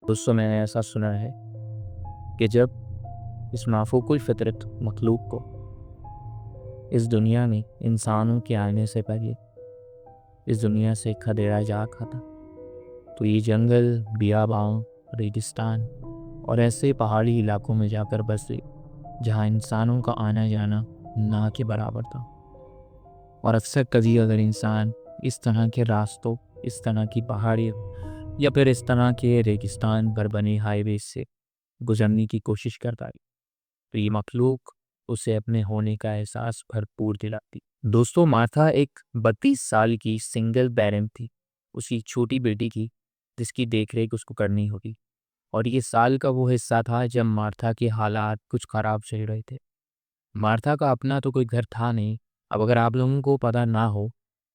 दोस्तों, मैंने ऐसा सुना है कि जब इस माफ़ूकुल फ़ितरत मखलूक को इस दुनिया में इंसानों के आने से पहले इस दुनिया से खदेड़ा जाता था, तो ये जंगल, बियाबान, रेगिस्तान और ऐसे पहाड़ी इलाकों में जाकर बसे जहाँ इंसानों का आना जाना ना के बराबर था। और अक्सर कभी अगर इंसान इस तरह के रास्तों, इस तरह की पहाड़ी या फिर इस तरह के रेगिस्तान पर बने हाईवे से गुजरने की कोशिश करता है, तो ये मखलूक उसे अपने होने का एहसास भरपूर दिलाती। दोस्तों, मार्था एक 32 साल की सिंगल पेरेंट थी। उसकी छोटी बेटी की जिसकी देखरेख उसको करनी होगी। और ये साल का वो हिस्सा था जब मार्था के हालात कुछ ख़राब चल रहे थे। मार्था का अपना तो कोई घर था नहीं। अब अगर आप लोगों को पता ना हो,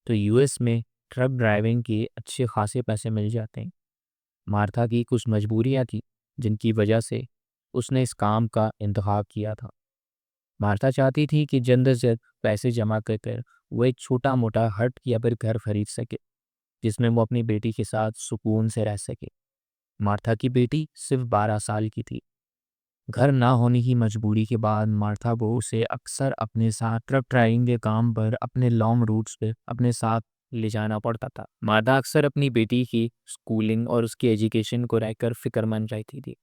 तो यूएस में ट्रक ड्राइविंग के अच्छे खासे पैसे मिल जाते हैं। मार्था की कुछ मजबूरियाँ थी जिनकी वजह से उसने इस काम का इंतखाब किया था। मार्था चाहती थी कि जल्द से जल्द पैसे जमा कर कर वो एक छोटा मोटा हट या फिर घर खरीद सके, जिसमें वो अपनी बेटी के साथ सुकून से रह सके। मार्था की बेटी सिर्फ 12 साल की थी। घर ना होने की मजबूरी के बाद मार्था को उसे अक्सर अपने साथ ट्रक ड्राइविंग के काम पर, अपने लॉन्ग रूट्स पे अपने साथ ले जाना पड़ता था। मार्था अक्सर अपनी बेटी की स्कूलिंग और उसकी एजुकेशन को रहकर फिक्रमंद रहती थी।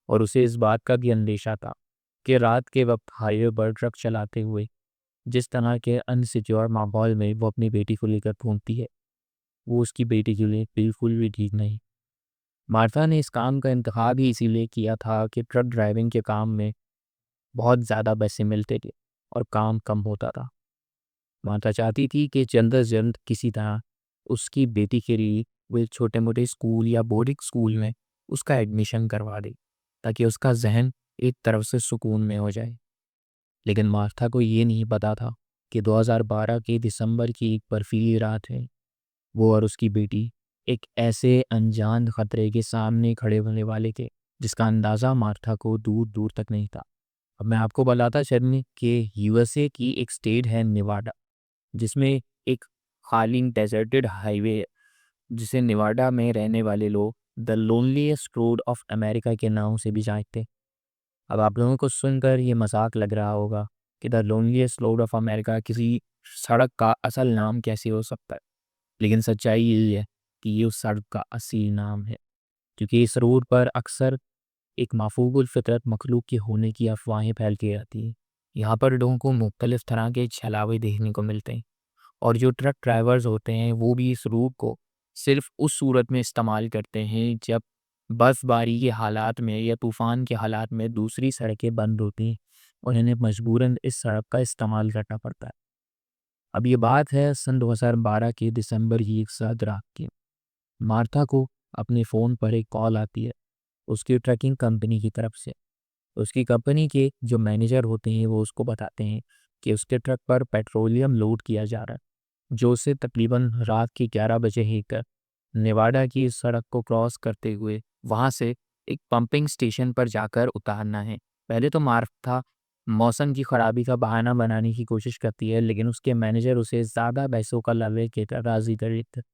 और उसे इस बात का भी अंदेशा था कि रात के वक्त हाईवे पर ट्रक चलाते हुए जिस तरह के अनसिक्योर माहौल में वो अपनी बेटी को लेकर घूमती है, वो उसकी बेटी के लिए बिल्कुल भी ठीक नहीं। मार्था ने इस काम का इंतखाब ही इसीलिए किया था कि ट्रक ड्राइविंग के काम में बहुत ज़्यादा पैसे मिलते थे और काम कम होता था। मार्था चाहती थी कि जल्द से जल्द किसी तरह उसकी बेटी के लिए वो छोटे मोटे स्कूल या बोर्डिंग स्कूल में उसका एडमिशन करवा दे, ताकि उसका जहन एक तरफ से सुकून में हो जाए। लेकिन मार्था को ये नहीं पता था कि 2012 के दिसंबर की एक बर्फीली रात है। वो और उसकी बेटी एक ऐसे अनजान खतरे के सामने खड़े होने वाले थे जिसका अंदाज़ा मार्था को दूर दूर तक नहीं था। अब मैं आपको बताता चलूँ कि यूएसए की एक स्टेट है नेवाडा, जिसमें एक खाली डेजर्टेड हाईवे है, जिसे नेवाडा में रहने वाले लोग द लोनलीएस्ट रोड ऑफ अमेरिका के नाम से भी जानते हैं। अब आप लोगों को सुनकर ये मजाक लग रहा होगा कि द लोनलीएस्ट रोड ऑफ अमेरिका किसी सड़क का असल नाम कैसे हो सकता है। लेकिन सच्चाई यही है कि ये उस सड़क का असली नाम है, क्योंकि इस रोड पर अक्सर एक माफूकुल फितरत मखलूक के होने की अफवाहें फैलती रहती हैं। यहाँ पर लोगों को मुख्तलिफ तरह के छलावे देखने को मिलते हैं, और जो ट्रक ड्राइवर्स होते हैं वो भी इस रूट को सिर्फ उस सूरत में इस्तेमाल करते हैं जब बर्फ़बारी के हालात में या तूफ़ान के हालात में दूसरी सड़कें बंद होती हैं और इन्हें मजबूरन इस सड़क का इस्तेमाल करना पड़ता है। अब ये बात है सन 2012 के दिसंबर की एक साथ रात की। मार्था को अपने फ़ोन पर एक कॉल आती है उसकी ट्रकिंग कंपनी की तरफ से। उसकी कंपनी के जो मैनेजर होते हैं वो उसको बताते हैं कि उसके ट्रक पर पेट्रोलियम लोड किया जा रहा है, जो उसे तकरीबन रात के 11 बजे ही कर नेवाडा की इस सड़क को क्रॉस करते हुए वहाँ से एक पंपिंग स्टेशन पर जाकर उतारना है। पहले तो मार्था मौसम की खराबी का बहाना बनाने की कोशिश करती है, लेकिन उसके मैनेजर उसे ज़्यादा पैसों का लालच देकर राज़ी कर लेते हैं।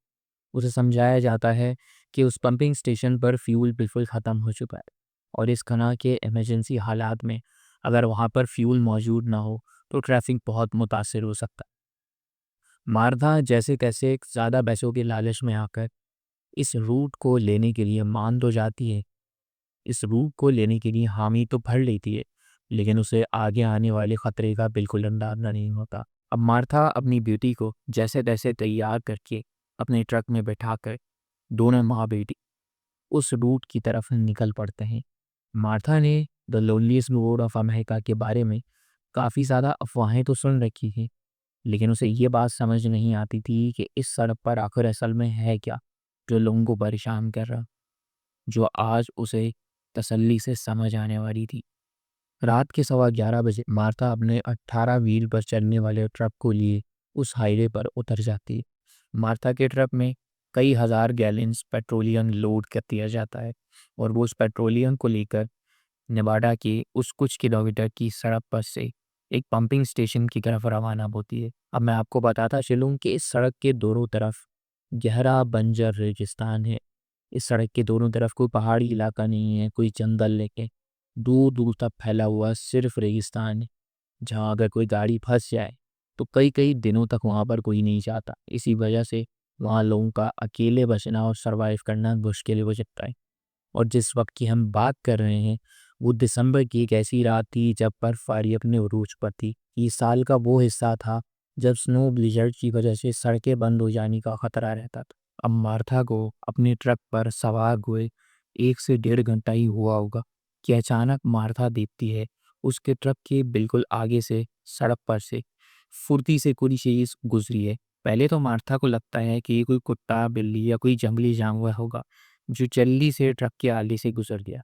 उसे समझाया जाता है कि उस पंपिंग स्टेशन पर फ्यूल बिल्कुल ख़त्म हो चुका है, और इस तरह के इमरजेंसी हालात में अगर वहाँ पर फ्यूल मौजूद ना हो तो ट्रैफिक बहुत मुतासर हो सकता है। मार्था जैसे तैसे ज़्यादा पैसों के लालच में आकर इस रूट को लेने के लिए मान तो जाती है, इस रूट को लेने के लिए हामी तो भर लेती है, लेकिन उसे आगे आने वाले ख़तरे का बिल्कुल अंदाज़ा नहीं होता। अब मार्था अपनी बेटी को जैसे तैसे तैयार करके अपने ट्रक में बैठाकर दोनों माँ बेटी उस रूट की तरफ निकल पड़ते हैं। मार्था ने द लोनलीएस्ट रोड ऑफ अमेरिका के बारे में काफ़ी ज़्यादा अफवाहें तो सुन रखी थी, लेकिन उसे ये बात समझ नहीं आती थी कि इस सड़क पर आखिर असल में है क्या जो लोगों को परेशान कर रहा, जो आज उसे तसल्ली से समझ आने वाली थी। रात के 11:15 बजे मार्था अपने 18 व्हील पर चलने वाले ट्रक को लिए उस हाईवे पर उतर जाती है। मार्था के ट्रक में कई हज़ार गैलन्स पेट्रोलियम लोड कर दिया जाता है, और वो उस पेट्रोलियम को लेकर नेवाडा के उस कुछ किलोमीटर की सड़क पर से एक पंपिंग स्टेशन की तरफ रवाना होती है। अब मैं आपको बताता चलूँ कि इस सड़क के दोनों तरफ गहरा बंजर रेगिस्तान है, इस सड़क के दोनों तरफ कोई पहाड़ी इलाका नहीं है, कोई जंगल लेके दूर दूर तक फैला हुआ सिर्फ रेगिस्तान है, जहाँ अगर कोई गाड़ी फंस जाए तो कई कई दिनों तक वहाँ पर कोई नहीं जाता। इसी वजह से वहाँ लोगों का अकेले बचना और सरवाइव करना मुश्किल हो जाता है। और जिस वक्त की हम बात कर रहे हैं वो दिसंबर की एक ऐसी रात थी जब बर्फबारी अपने उरूज पर थी। ये साल का वो हिस्सा था जब स्नो ब्लिजर्ड की वजह से सड़कें बंद हो जाने का खतरा रहता था। अब मार्था को अपने ट्रक पर सवार हुए 1 से 1.5 घंटा ही हुआ होगा कि अचानक मार्था देखती है उसके ट्रक के बिल्कुल आगे से सड़क पर से फुर्ती से कोई चीज गुजरी है। पहले तो मार्था को लगता है कि ये कोई कुत्ता, बिल्ली या कोई जंगली जानवर होगा जो जल्दी से ट्रक के आगे से गुजर गया।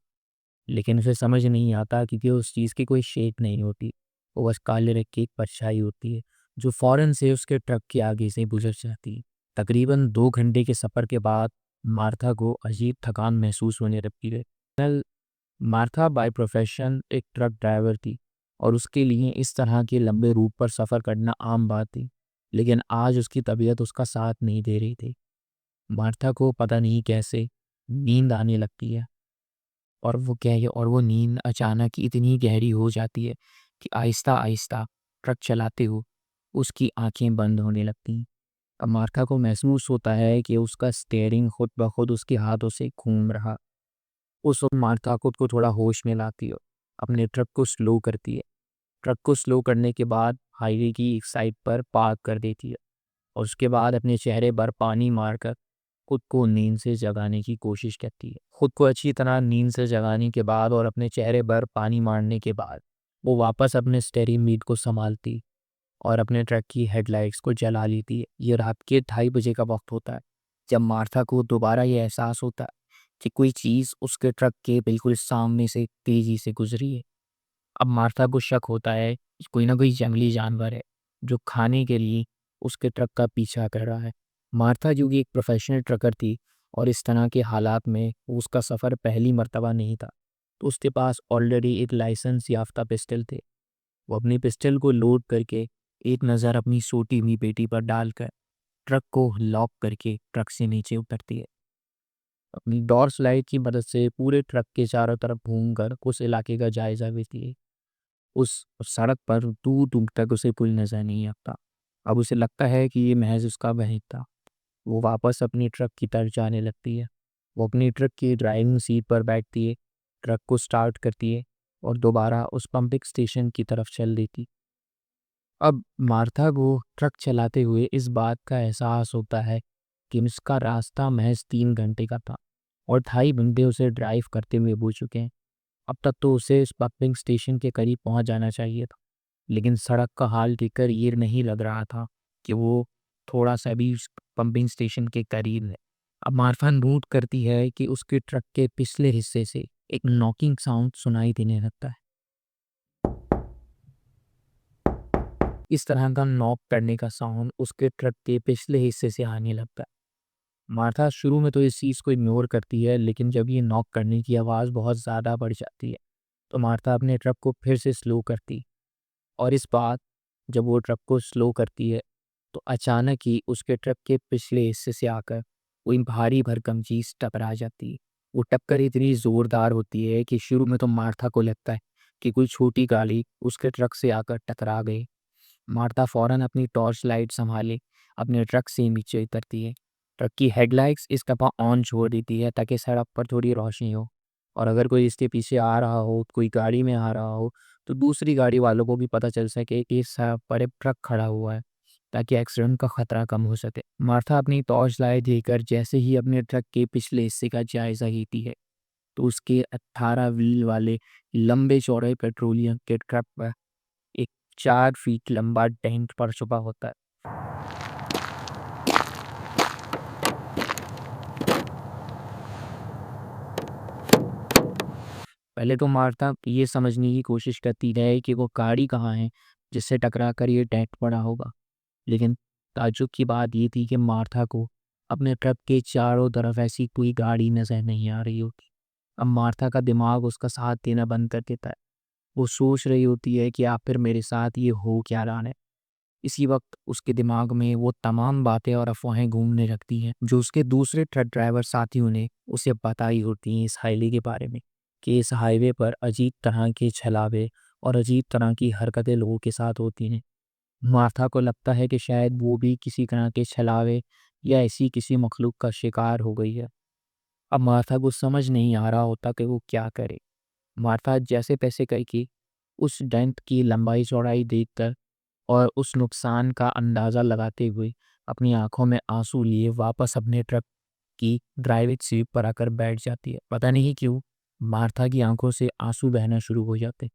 लेकिन उसे समझ नहीं आता क्योंकि उस चीज़ की कोई शेप नहीं होती। वो बस काले रंग की एक परछाई होती है जो फ़ौरन से उसके ट्रक के आगे से गुजर जाती है। तकरीबन 2 घंटे के सफ़र के बाद मार्था को अजीब थकान महसूस होने लगती है। कल मार्था बाय प्रोफेशन एक ट्रक ड्राइवर थी और उसके लिए इस तरह के लंबे रूट पर सफ़र करना आम बात थी। लेकिन आज उसकी तबीयत उसका साथ नहीं दे रही थी। मार्था को पता नहीं कैसे नींद आने लगती है और वो नींद अचानक इतनी गहरी हो जाती है कि आहिस्ता-आहिस्ता ट्रक चलाते हुए उसकी आँखें बंद होने लगती हैं। अब मार्था को महसूस होता है कि उसका स्टीयरिंग खुद ब खुद उसके हाथों से घूम रहा। उस वक़्त मार्था खुद को थोड़ा होश में लाती है, अपने ट्रक को स्लो करती है। ट्रक को स्लो करने के बाद हाईवे की एक साइड पर पार्क कर देती है और उसके बाद अपने चेहरे पर पानी मारकर खुद को नींद से जगाने की कोशिश करती है। खुद को अच्छी तरह नींद से जगाने के बाद और अपने चेहरे पर पानी मारने के बाद वो वापस अपने स्टीयरिंग व्हील को संभालती और अपने ट्रक की हेडलाइट्स को जला लेती है। ये रात के 2:30 बजे का वक्त होता है जब मार्था को दोबारा ये एहसास होता है कि कोई चीज़ उसके ट्रक के बिल्कुल सामने से तेज़ी से गुजरी है। अब मार्था को शक होता है कि कोई ना कोई जंगली जानवर है जो खाने के लिए उसके ट्रक का पीछा कर रहा है। मार्था जो कि एक प्रोफेशनल ट्रकर थी और इस तरह के हालात में उसका सफ़र पहली मर्तबा नहीं था, तो उसके पास ऑलरेडी एक लाइसेंस याफ्ता पिस्टल थे। वो अपनी पिस्टल को लोड करके एक नज़र अपनी छोटी हुई बेटी पर डालकर ट्रक को लॉक करके ट्रक से नीचे उतरती है। अपनी टॉर्च लाइट की मदद से पूरे ट्रक के चारों तरफ घूमकर उस इलाके का जायजा लेती है। उस सड़क पर दूर-दूर तक उसे कोई नज़र नहीं आता। अब उसे लगता है कि ये महज़ उसका वहम था। वो वापस अपनी ट्रक की तरफ जाने लगती है। वो अपनी ट्रक की ड्राइविंग सीट पर बैठती है, ट्रक को स्टार्ट करती है और दोबारा उस पंपिंग स्टेशन की तरफ चल देती। अब मार्था को ट्रक चलाते हुए इस बात का एहसास होता है कि उसका रास्ता महज़ 3 घंटे का था और 2.5 घंटे उसे ड्राइव करते हुए हो चुके हैं। अब तक तो उसे इस पंपिंग स्टेशन के करीब पहुंच जाना चाहिए था, लेकिन सड़क का हाल देखकर ये नहीं लग रहा था कि वो थोड़ा सा भी उस पंपिंग स्टेशन के करीब है। अब मार्फा नोट करती है कि उसके ट्रक के पिछले हिस्से से एक नॉकिंग साउंड सुनाई देने लगता है। इस तरह का नॉक करने का साउंड उसके ट्रक के पिछले हिस्से से आने लगता है। मार्था शुरू में तो इस चीज़ को इग्नोर करती है, लेकिन जब ये नॉक करने की आवाज़ बहुत ज़्यादा बढ़ जाती है तो मार्था अपने ट्रक को फिर से स्लो करती और इस बार जब वो ट्रक को स्लो करती है तो अचानक ही उसके ट्रक के पिछले हिस्से से आकर कोई भारी भरकम चीज़ टकरा जाती है। वो टक्कर इतनी ज़ोरदार होती है कि शुरू में तो मार्था को लगता है कि कोई छोटी गाड़ी उसके ट्रक से आकर टकरा गई। मार्था फ़ौरन अपनी टॉर्च लाइट संभाले अपने ट्रक से नीचे उतरती है। ट्रक की हेडलाइट्स इस दफ़ा ऑन छोड़ देती है ताकि सड़क पर थोड़ी रोशनी हो और अगर कोई इसके पीछे आ रहा हो, कोई गाड़ी में आ रहा हो, तो दूसरी गाड़ी वालों को भी पता चल सके कि इस सड़क पर एक ट्रक खड़ा हुआ है, ताकि एक्सीडेंट का खतरा कम हो सके। मार्था अपनी टॉर्च लाइट देकर जैसे ही अपने ट्रक के पिछले हिस्से का जायजा लेती है तो उसके 18 व्हील वाले लंबे चौड़े पेट्रोलियम के ट्रक पर एक 4 फीट लंबा डेंट पड़ चुका होता है। पहले तो मार्था ये समझने की कोशिश करती है कि वो गाड़ी कहाँ है जिससे टकरा कर ये डेंट पड़ा होगा, लेकिन ताज्जुब की बात ये थी कि मार्था को अपने ट्रक के चारों तरफ ऐसी कोई गाड़ी नजर नहीं आ रही होती। अब मार्था का दिमाग उसका साथ देना बंद कर देता है। वो सोच रही होती है कि आखिर मेरे साथ ये हो क्या रहा है। इसी वक्त उसके दिमाग में वो तमाम बातें और अफवाहें घूमने लगती हैं जो उसके दूसरे ट्रक ड्राइवर साथियों ने उसे बताई होती हैं इस हाईवे के बारे में, कि इस हाईवे पर अजीब तरह के छलावे और अजीब तरह की हरकतें लोगों के साथ होती हैं। मार्था को लगता है कि शायद वो भी किसी तरह के छलावे या ऐसी किसी मखलूक का शिकार हो गई है। अब मार्था को समझ नहीं आ रहा होता कि वो क्या करे। मार्था जैसे तैसे करके उस डेंट की लंबाई चौड़ाई देखकर और उस नुकसान का अंदाज़ा लगाते हुए अपनी आंखों में आंसू लिए वापस अपने ट्रक की ड्राइविंग सीट पर आकर बैठ जाती है। पता नहीं क्यों मार्था की आंखों से आंसू बहना शुरू हो जाते।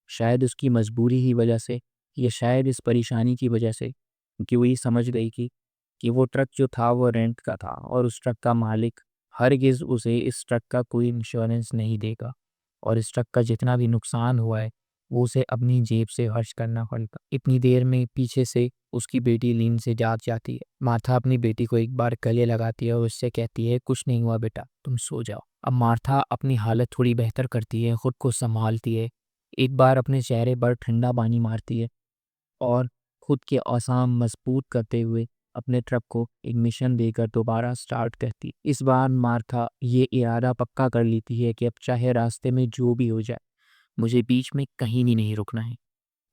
शायद उसकी मजबूरी ही वजह से, या शायद इस परेशानी की वजह से, क्योंकि वो ये समझ गई कि वो ट्रक जो था वो रेंट का था और उस ट्रक का मालिक हरगिज़ उसे इस ट्रक का कोई इंश्योरेंस नहीं देगा और इस ट्रक का जितना भी नुकसान हुआ है वो उसे अपनी जेब से खर्च करना पड़ेगा। इतनी देर में पीछे से उसकी बेटी लीन से जाग जाती है। मार्था अपनी बेटी को एक बार गले लगाती है और उससे कहती है, कुछ नहीं हुआ बेटा, तुम सो जाओ। अब मार्था अपनी हालत थोड़ी बेहतर करती है, खुद को संभालती है, एक बार अपने चेहरे पर ठंडा पानी मारती है और खुद के औसाम मजबूत करते हुए अपने ट्रक को इग्निशन देकर दोबारा स्टार्ट करती। इस बार मार्था ये इरादा पक्का कर लेती है कि अब चाहे रास्ते में जो भी हो जाए मुझे बीच में कहीं भी नहीं रुकना है।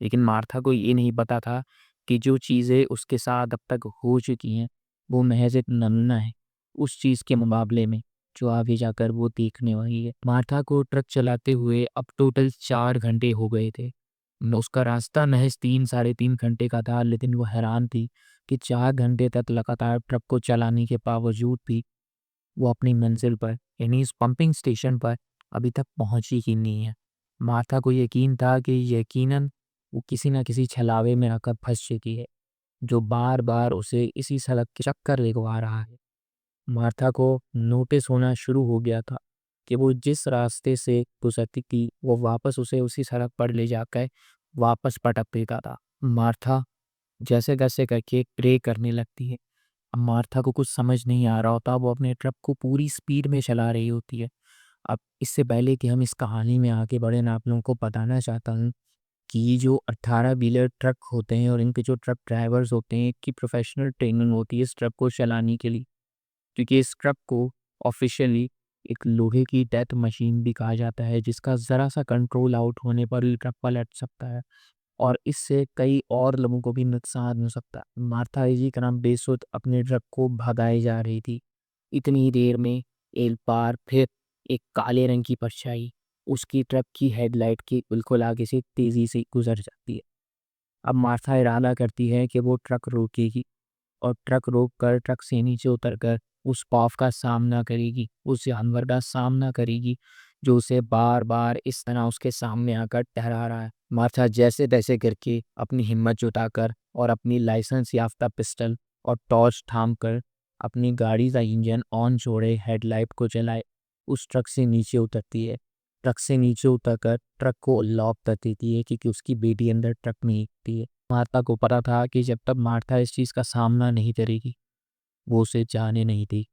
लेकिन मार्था को ये नहीं पता था कि जो चीज़ें उसके साथ अब तक हो चुकी हैं वो महज एक नमूना है उस चीज़ के मुकाबले में जो आगे जाकर वो देखने वाली है। मार्था को ट्रक चलाते हुए अब टोटल 4 घंटे हो गए थे। उसका रास्ता महज 3 साढ़े 3 घंटे का था, लेकिन वो हैरान थी कि 4 घंटे तक लगातार ट्रक को चलाने के बावजूद भी वो अपनी मंजिल पर, यानी इस पंपिंग स्टेशन पर अभी तक पहुंची ही नहीं है। मार्था को यकीन था कि यकीनन वो किसी न किसी छलावे में आकर फंस चुकी है जो बार बार उसे इसी सड़क के चक्कर लगवा रहा है। मार्था को नोटिस होना शुरू हो गया था कि वो जिस रास्ते से गुजरती थी वो वापस उसे उसी सड़क पर ले जाकर वापस पटक देता था। मार्था जैसे तैसे करके प्रे करने लगती है। अब मार्था को कुछ समझ नहीं आ रहा होता, वो अपने ट्रक को पूरी स्पीड में चला रही होती है। अब इससे पहले कि हम इस कहानी में आगे बढ़ें, मैं आप लोगों को बताना चाहता हूँ कि ये जो 18 व्हीलर ट्रक होते हैं और इनके जो ट्रक ड्राइवर्स होते हैं इनकी प्रोफेशनल ट्रेनिंग होती है इस ट्रक को चलाने के लिए, क्योंकि इस ट्रक को ऑफिशियली एक लोहे की डेथ मशीन भी कहा जाता है जिसका ज़रा सा कंट्रोल आउट होने पर ही ट्रक पलट सकता है और इससे कई और लोगों को भी नुकसान हो सकता है। मार्था इसी तरह बेसुध अपने ट्रक को भगाई जा रही थी। इतनी ही देर में एक बार फिर एक काले रंग की परछाई उसकी ट्रक की हेडलाइट के बिल्कुल आगे से तेज़ी से गुजर जाती है। अब मार्था इरादा करती है कि वो ट्रक रोकेगी और ट्रक रोककर ट्रक से नीचे उतरकर उस खौफ का सामना करेगी, उस जानवर का सामना करेगी जो उसे बार बार इस तरह उसके सामने आकर टहरा रहा है। मार्था जैसे तैसे करके अपनी हिम्मत जुटाकर और अपनी लाइसेंस याफ्ता पिस्टल और टॉर्च थाम कर अपनी गाड़ी का इंजन ऑन छोड़े हेडलाइट को जलाए उस ट्रक से नीचे उतरती है। ट्रक से नीचे उतरकर ट्रक को लॉक कर देती है क्योंकि उसकी बेटी अंदर ट्रक में ही थी। मार्था को पता था कि जब तक मार्था इस चीज़ का सामना नहीं करेगी वो उसे जाने नहीं दी।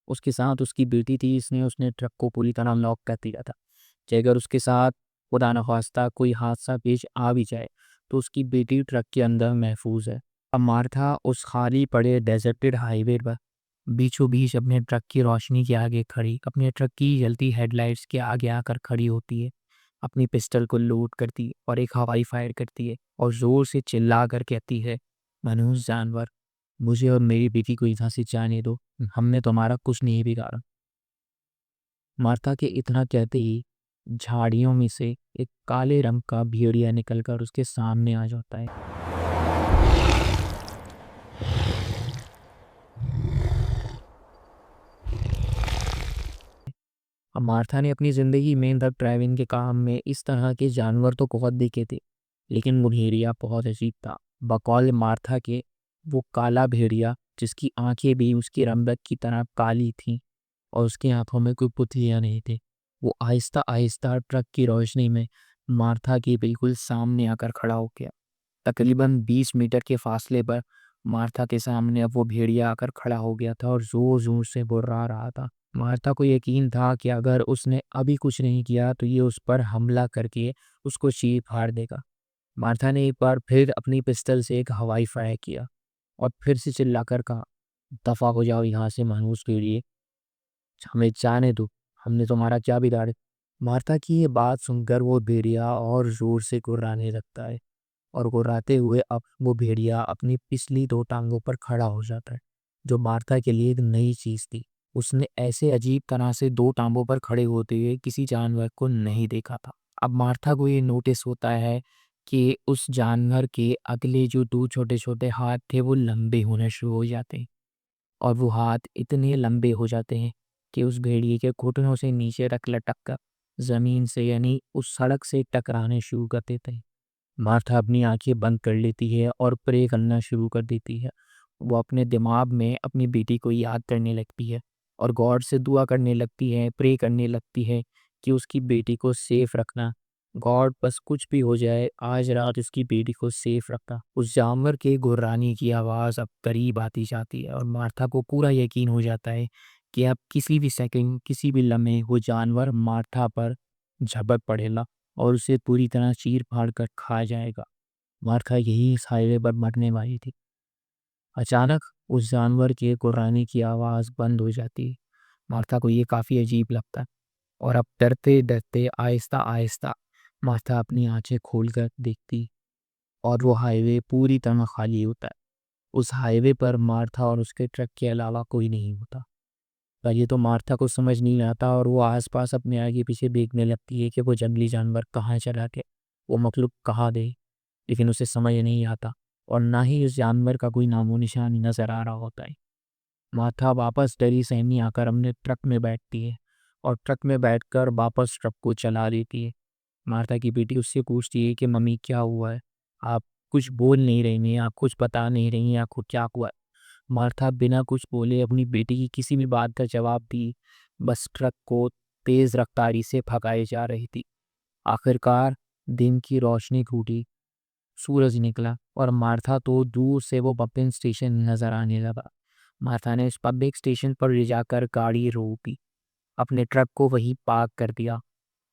उसके साथ उसकी बेटी थी, इसने उसने ट्रक को पूरी तरह लॉक कर दिया था कि अगर उसके साथ खुदा न खास्ता कोई हादसा पेश आ भी जाए तो उसकी बेटी ट्रक के अंदर महफूज है। अब मार्था उस खाली पड़े डेजर्टेड हाईवे पर बीचों बीच अपने ट्रक की रोशनी के आगे खड़ी, अपने ट्रक की जलती हेडलाइट्स के आगे आकर खड़ी होती है, अपनी पिस्टल को लोड करती है और एक हवाई फायर करती है और ज़ोर से चिल्ला कर कहती है, मनुष्य जानवर, मुझे और मेरी बेटी को यहाँ से जाने दो, हमने तुम्हारा कुछ नहीं बिगाड़ा। मार्था के इतना कहते ही झाड़ियों में से एक काले रंग का भेड़िया निकलकर उसके सामने आ जाता है। अब मार्था ने अपनी ज़िंदगी में ट्रक ड्राइविंग के काम में इस तरह के जानवर तो बहुत देखे थे, लेकिन वो भेड़िया बहुत अजीब था। बकौल मार्था के वो काला भेड़िया जिसकी आंखें भी उसकी रंगत की तरह काली थीं और उसकी आंखों में कोई पुतलियाँ नहीं थी। वो आहिस्ता आहिस्ता ट्रक की रोशनी में मार्था के बिल्कुल सामने आकर खड़ा हो गया। तकरीबन 20 मीटर के फासले पर मार्था के सामने अब वो भेड़िया आकर खड़ा हो गया था और जोर जोर से गुर्रा रहा था। मार्था को यकीन था कि अगर उसने अभी कुछ नहीं किया तो ये उस पर हमला करके उसको चीर फाड़ देगा। मार्था ने एक बार फिर अपनी पिस्टल से एक हवाई फायर किया और फिर से चिल्लाकर कहा, दफा हो जाओ यहाँ से मनहूस भेड़िए, हमें जाने दो, हमने तुम्हारा क्या बिगाड़े। मार्था की ये बात सुनकर वो भेड़िया और जोर से गुर्राने लगता है और गुर्राते हुए अब वो भेड़िया अपनी पिछली दो टांगों पर खड़ा हो जाता है, जो मार्था के लिए एक नई चीज थी। उसने ऐसे अजीब तरह से दो टांगों पर खड़े होते हुए किसी जानवर को नहीं देखा था। अब मार्था को ये नोटिस होता है कि उस जानवर के अगले जो दो छोटे छोटे हाथ थे वो लंबे होने शुरू हो जाते हैं और वो हाथ इतने लंबे हो जाते हैं कि उस भेड़िए के घुटनों से नीचे तक लटक कर जमीन से यानी उस सड़क से टकराने शुरू कर देते हैं। मार्था अपनी आंखें बंद कर लेती है और प्रे करना शुरू कर देती है। वो अपने दिमाग में अपनी बेटी को याद करने लगती है और गॉड से दुआ करने लगती है, प्रे करने लगती है कि उसकी बेटी को सेफ रखना। गॉड बस कुछ भी हो जाए, आज रात उसकी बेटी को सेफ रखना। उस जानवर के गुर्राने की आवाज़ अब करीब आती जाती है और मार्था को पूरा यकीन हो जाता है कि अब किसी भी सेकंड, किसी भी लम्हे वो जानवर मार्था पर झपट पड़ेगा और उसे पूरी तरह चीर-फाड़ कर खा जाएगा। मार्था यही इस हाईवे पर मरने वाली थी। अचानक उस जानवर के गुर्राने की आवाज़ बंद हो जाती है। मार्था को ये काफ़ी अजीब लगता है और अब डरते-डरते आहिस्ता-आहिस्ता मार्था अपनी आँखें खोलकर देखती और वो हाईवे पूरी तरह खाली होता है। उस हाईवे पर मार्था और उसके ट्रक के अलावा कोई नहीं होता। पहले तो मार्था को समझ नहीं आता और वो आस-पास अपने आगे-पीछे देखने लगती है कि वो जंगली जानवर कहाँ चला गया, वो मखलूक कहाँ गई, लेकिन उसे समझ नहीं आता और ना ही उस जानवर का कोई नामो-निशान नज़र आ रहा होता है। मार्था वापस डरी-सहमी आकर अपने ट्रक में बैठती है और ट्रक में बैठकर वापस ट्रक को चला देती है। मार्था की बेटी उससे पूछती है कि मम्मी क्या हुआ है? आप कुछ बोल नहीं रही हैं, आप कुछ बता नहीं रही हैं, आपको क्या हुआ है? मार्था बिना कुछ बोले अपनी बेटी की किसी भी बात का जवाब दी, बस ट्रक को तेज रफ्तारी से भगाई जा रही थी। आखिरकार दिन की रोशनी टूटी, सूरज निकला और मार्था तो दूर से वो पंपिंग स्टेशन नजर आने लगा। मार्था ने उस पंपिंग स्टेशन पर ले जाकर गाड़ी रोकी, अपने ट्रक को वहीं पार्क कर दिया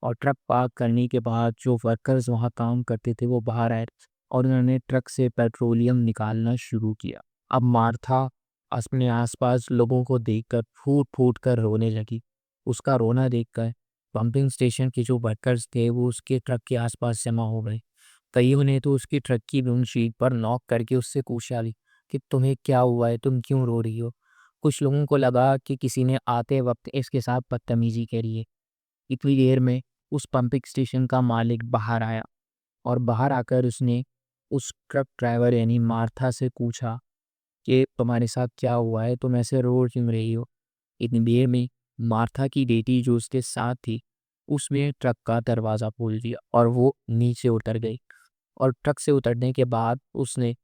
और ट्रक पार्क करने के बाद जो वर्कर्स वहाँ काम करते थे वो बाहर आए और उन्होंने ट्रक से पेट्रोलियम निकालना शुरू किया। अब मार्था अपने आसपास लोगों को देखकर फूट फूट कर रोने लगी। उसका रोना देखकर पंपिंग स्टेशन के जो वर्कर्स थे वो उसके ट्रक के आसपास जमा हो गए। कईयों ने तो उसकी ट्रक की विंडशीट पर नॉक करके उससे पूछा भी कि तुम्हें क्या हुआ है, तुम क्यों रो रही हो। कुछ लोगों को लगा कि किसी ने आते वक्त इसके साथ बदतमीजी करी है। इतनी देर में उस पंपिंग स्टेशन का मालिक बाहर आया और बाहर आकर उसने उस ट्रक ड्राइवर यानी मार्था से पूछा कि तुम्हारे साथ क्या हुआ है, तुम ऐसे रो क्यों रही हो। इतनी देर में मार्था की बेटी जो उसके साथ थी उसने ट्रक का दरवाज़ा खोल दिया और वो नीचे उतर गई और ट्रक से उतरने के बाद उसने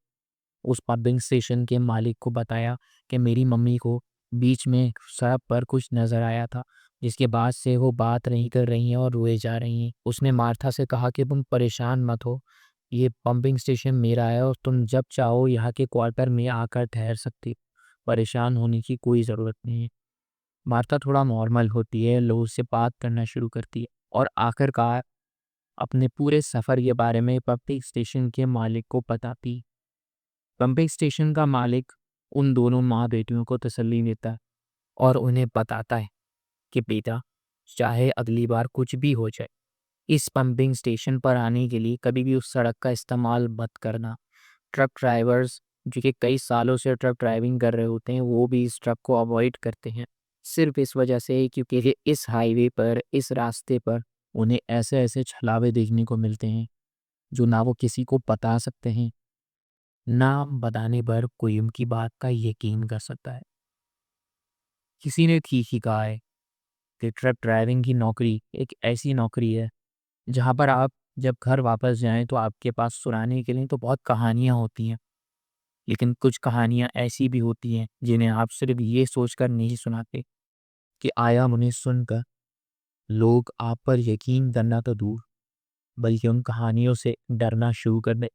उस पंपिंग स्टेशन के मालिक को बताया कि मेरी मम्मी को बीच में सड़क पर कुछ नज़र आया था, जिसके बाद से वो बात नहीं कर रही हैं और रोए जा रही हैं। उसने मार्था से कहा कि तुम परेशान मत हो, ये पंपिंग स्टेशन मेरा है और तुम जब चाहो यहाँ के क्वार्टर में आकर ठहर सकती हो, परेशान होने की कोई ज़रूरत नहीं है। मार्था थोड़ा नॉर्मल होती है, लोगों से बात करना शुरू करती है और आखिरकार अपने पूरे सफ़र के बारे में पंपिंग स्टेशन के मालिक को बताती। पंपिंग स्टेशन का मालिक उन दोनों माँ बेटियों को तसल्ली देता है और उन्हें बताता है कि बेटा, चाहे अगली बार कुछ भी हो जाए, इस पंपिंग स्टेशन पर आने के लिए कभी भी उस सड़क का इस्तेमाल मत करना। ट्रक ड्राइवर्स जो कि कई सालों से ट्रक ड्राइविंग कर रहे होते हैं वो भी इस ट्रक को अवॉइड करते हैं, सिर्फ इस वजह से क्योंकि ये इस हाईवे पर, इस रास्ते पर उन्हें ऐसे ऐसे छलावे देखने को मिलते हैं जो ना वो किसी को बता सकते हैं, ना बताने पर कोई उनकी बात का यकीन कर सकता है। किसी ने ठीक ही कहा है कि ट्रक ड्राइविंग की नौकरी एक ऐसी नौकरी है जहाँ पर आप जब घर वापस जाएं तो आपके पास सुनाने के लिए तो बहुत कहानियाँ होती हैं, लेकिन कुछ कहानियाँ ऐसी भी होती हैं जिन्हें आप सिर्फ ये सोचकर नहीं सुनाते कि आया उन्हें सुनकर लोग आप पर यकीन करना तो दूर बल्कि उन कहानियों से डरना शुरू कर दें।